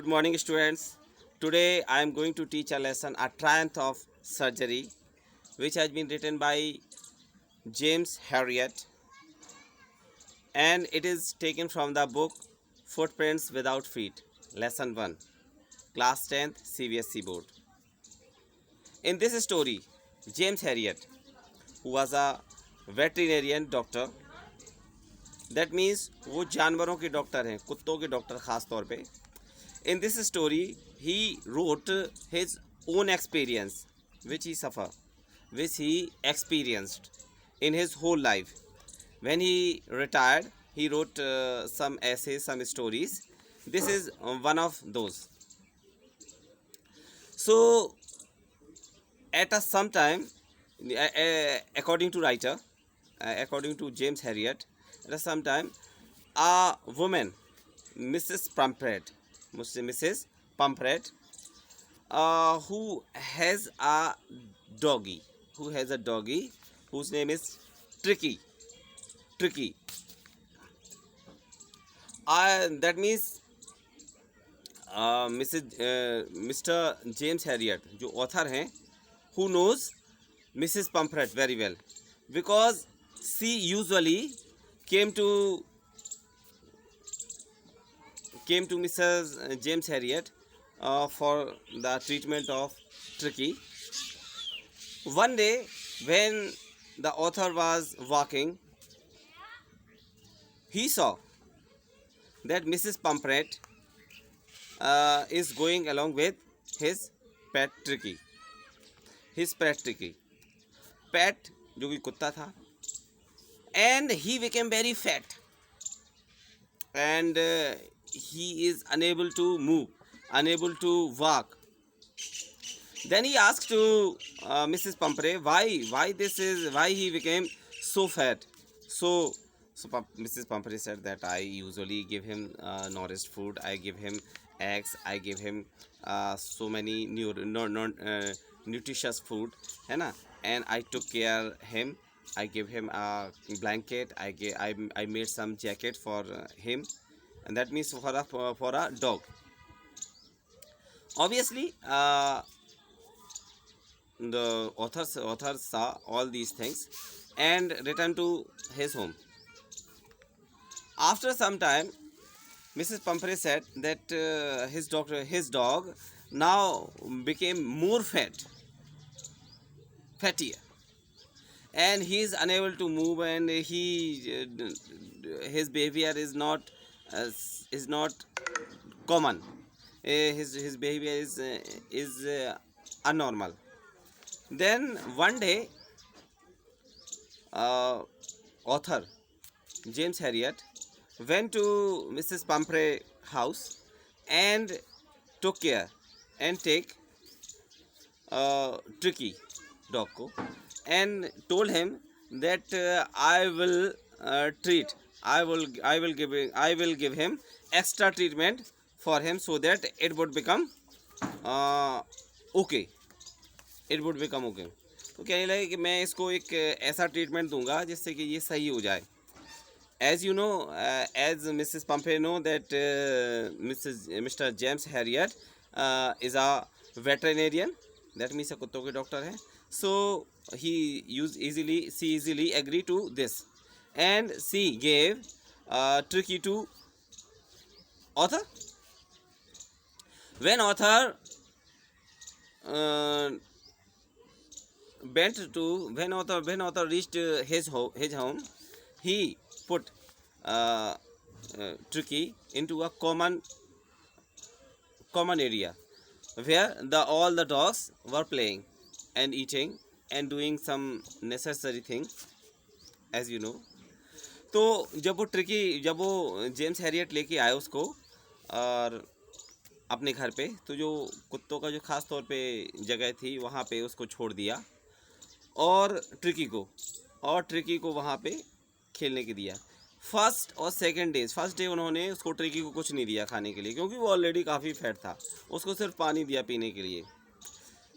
morning, students. Today I am going to teach a lesson, A Triumph of Surgery, which has been written by James Herriot, and it is taken from the book Footprints Without Feet, Lesson 1, Class 10th CBSE Board. In this story, James Herriot, who was a veterinarian doctor, that means वो जानवरों के doctor हैं, कुत्तों के doctor ख़ास तौर पे. In this story, he wrote his own experience, which he experienced in his whole life. When he retired, he wrote some essays, some stories. This is one of those. So, at some time, according to writer, according to James Herriot, at some time, a woman, Mrs. Pomfret, who has a doggy, whose name is Tricky. That means Mr. James Herriot, जो author हैं, who knows Mrs. Pomfret very well, because she usually came to Mrs. James Herriot for the treatment of Tricky. One day, when the author was walking, he saw that Mrs. Pomfret is going along with his pet Tricky. Pet, जो कि कुत्ता था, and he became very fat, and he is unable to move, unable to walk. Then he asked to Mrs. Pomfret why he became so fat. So Mrs. Pomfret said that I usually give him nourished food. I give him eggs. I give him so many nutritious food, है ना? And I took care him. I give him a blanket. I made some jacket for him, and that means for a dog. Obviously, the author saw all these things and returned to his home. After some time, Mrs. Pomfret said that his dog now became more fattier, and he is unable to move, and his behavior is not common. His behavior is abnormal. Then one day, author James Herriot went to Mrs. Pomfret's house and took care and take Tricky dog ko, and told him that I will give him extra treatment for him, so that it would become okay. तो कहने लगे कि मैं इसको एक ऐसा treatment दूंगा जिससे कि ये सही हो जाए. As you know, as Mrs. Pomfret know that Mr. James Herriot is a veterinarian, that means a कुत्तों के डॉक्टर है. So she easily agreed to this, and she gave Tricky to author. When author when author reached his home, he put Tricky into a common area where all the dogs were playing and eating and doing some necessary things, as you know. तो जब वो James Harriet लेके आए उसको और अपने घर पे, तो जो कुत्तों का जो ख़ास तौर पे जगह थी वहाँ पे उसको छोड़ दिया, और ट्रिकी को वहाँ पे खेलने के दिया. फर्स्ट डे उन्होंने उसको ट्रिकी को कुछ नहीं दिया खाने के लिए, क्योंकि वो ऑलरेडी काफ़ी फैट था. उसको सिर्फ पानी दिया पीने के लिए.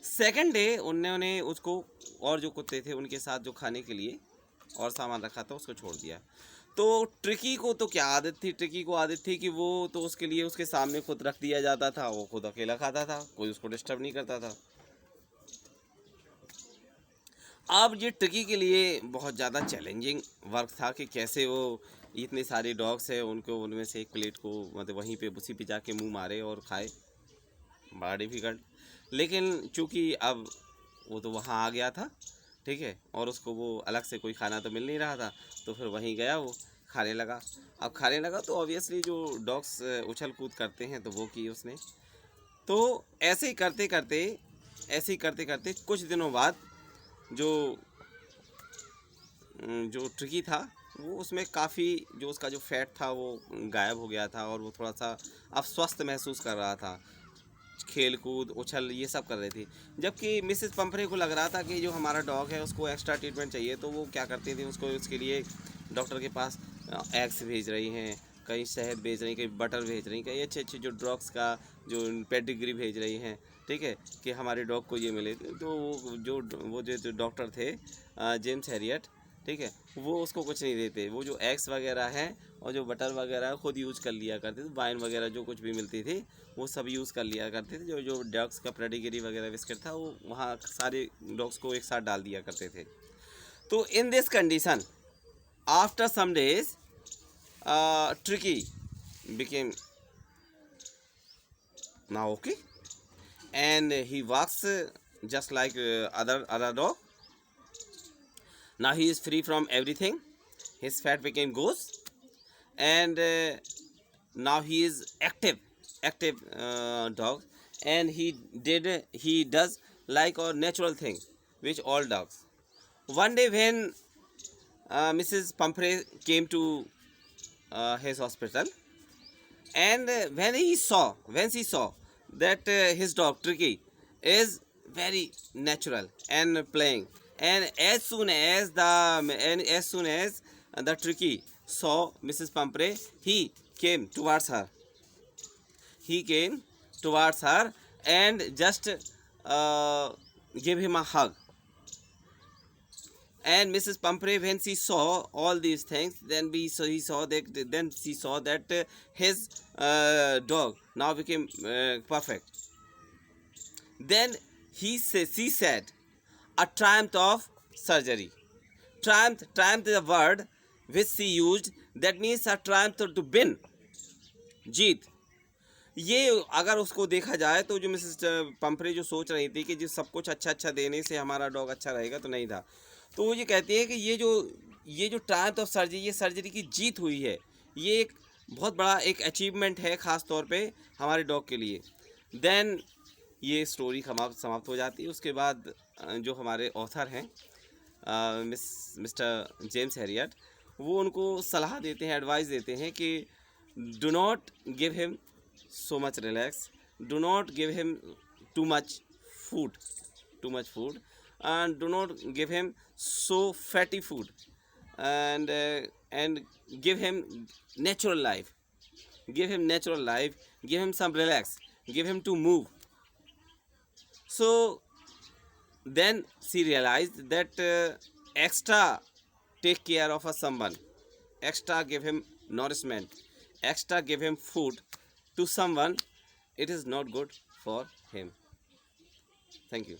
सेकंड डे उन्होंने उसको और जो कुत्ते थे उनके साथ जो खाने के लिए और सामान रखा था उसको छोड़ दिया. तो तो ट्रिकी को तो क्या आदत थी, ट्रिकी को आदत थी कि वो तो उसके लिए उसके सामने खुद रख दिया जाता था, वो खुद अकेला खाता था, कोई उसको डिस्टर्ब नहीं करता था। अब ये ट्रिकी के लिए बहुत ज़्यादा चैलेंजिंग वर्क था कि कैसे वो इतने सारे डॉग्स हैं उनको उनमें से एक प्लेट को मतलब वहीं पे उसी पे जाके मुंह मारे और खाए, बड़ा डिफ़िकल्ट। लेकिन चूँकि अब वो तो वहाँ आ गया था, ठीक है, और उसको वो अलग से कोई खाना तो मिल नहीं रहा था, तो फिर वहीं गया वो खाने लगा। अब खाने लगा तो ऑब्वियसली जो डॉग्स उछल कूद करते हैं तो वो की उसने। तो ऐसे ही करते करते कुछ दिनों बाद जो जो ट्रिकी था वो उसमें काफ़ी जो उसका जो फैट था वो गायब हो गया था और वो थोड़ा सा अब स्वस्थ महसूस कर रहा था, खेल कूद उछल ये सब कर रही थी। जबकि मिसेस पंपरे को लग रहा था कि जो हमारा डॉग है उसको एक्स्ट्रा ट्रीटमेंट चाहिए, तो वो क्या करती थी उसको उसके लिए डॉक्टर के पास एग्स भेज रही हैं, कहीं शहद भेज रही, कहीं बटर भेज रही, कहीं अच्छे अच्छे जो ड्रग्स का जो पेडिग्री भेज रही हैं, ठीक है, कि हमारे डॉग को ये मिले। तो वो जो डॉक्टर थे जेम्स हैरियट, ठीक है, वो उसको कुछ नहीं देते, वो जो एग्स वगैरह हैं और जो बटर वगैरह खुद यूज़ कर लिया करते थे, वाइन वगैरह जो कुछ भी मिलती थी वो सब यूज़ कर लिया करते थे। जो जो डॉग्स का पेडिग्री वगैरह बिस्किट था वो वहाँ सारे डॉग्स को एक साथ डाल दिया करते थे। तो in this condition after some days tricky became now okay, and he walks just like other dog. Now he is free from everything, his fat became goes, and now he is active dog, and he does like a natural thing which all dogs. One day when Mrs. Pumphrey came to his hospital, and when she saw that his dog Tricky is very natural and playing, and as soon as the Tricky saw Mrs. Pumphrey, he came towards her and just gave him a hug. And Mrs. Pumphrey, when she saw all these things, then she saw that his dog now became perfect. Then she said, a triumph of surgery. Triumph is a word which she used. That means a triumph to win, जीत। ये अगर उसको देखा जाए तो जो Mrs पंपरे जो सोच रही थी कि जो सब कुछ अच्छा देने से हमारा डॉग अच्छा रहेगा, तो नहीं था। तो वो ये कहती है कि ये जो ट्रायम्फ ऑफ सर्जरी, ये सर्जरी की जीत हुई है, ये एक बहुत बड़ा एक अचीवमेंट है ख़ास तौर पे हमारे डॉग के लिए। देन ये स्टोरी समाप्त हो जाती है। उसके बाद जो हमारे ऑथर हैं मिस्टर जेम्स हैरियट, वो उनको सलाह देते हैं, एडवाइस देते हैं कि do not give him so much relax, do not give him too much food, and do not give him so fatty food, and give him natural life, give him some relax, give him to move. So then she realized that extra take care of someone, extra give him nourishment, extra give him food to someone, it is not good for him. Thank you.